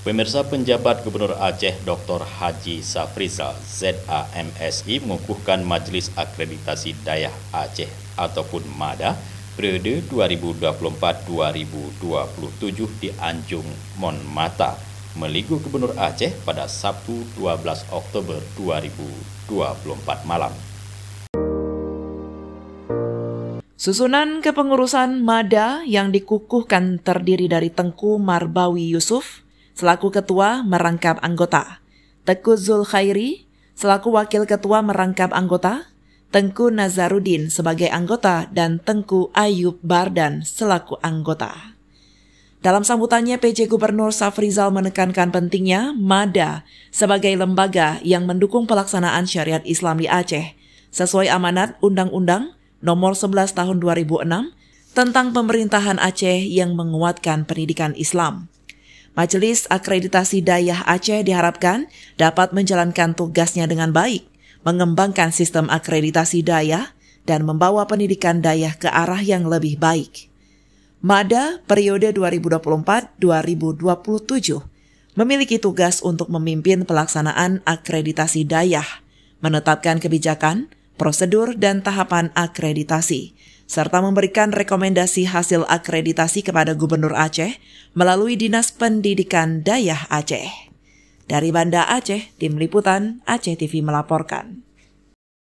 Pemirsa, penjabat Gubernur Aceh Dr. Haji Safrizal ZAMSI mengukuhkan Majelis Akreditasi Dayah Aceh ataupun MADA periode 2024-2027 di Anjung Monmata, Meligo Gubernur Aceh pada Sabtu 12 Oktober 2024 malam. Susunan kepengurusan MADA yang dikukuhkan terdiri dari Tengku Marbawi Yusuf selaku ketua merangkap anggota, Teguh Zulkhairi selaku wakil ketua merangkap anggota, Tengku Nazarudin sebagai anggota, dan Tengku Ayub Bardan selaku anggota. Dalam sambutannya, PJ Gubernur Safrizal menekankan pentingnya MADA sebagai lembaga yang mendukung pelaksanaan syariat Islam di Aceh sesuai amanat Undang-Undang Nomor 11 Tahun 2006 tentang pemerintahan Aceh yang menguatkan pendidikan Islam. Majelis Akreditasi Dayah Aceh diharapkan dapat menjalankan tugasnya dengan baik, mengembangkan sistem akreditasi dayah, dan membawa pendidikan dayah ke arah yang lebih baik. MADA periode 2024-2027 memiliki tugas untuk memimpin pelaksanaan akreditasi dayah, menetapkan kebijakan, prosedur, dan tahapan akreditasi, serta memberikan rekomendasi hasil akreditasi kepada Gubernur Aceh melalui Dinas Pendidikan Dayah Aceh. Dari Banda Aceh, Tim Liputan Aceh TV melaporkan.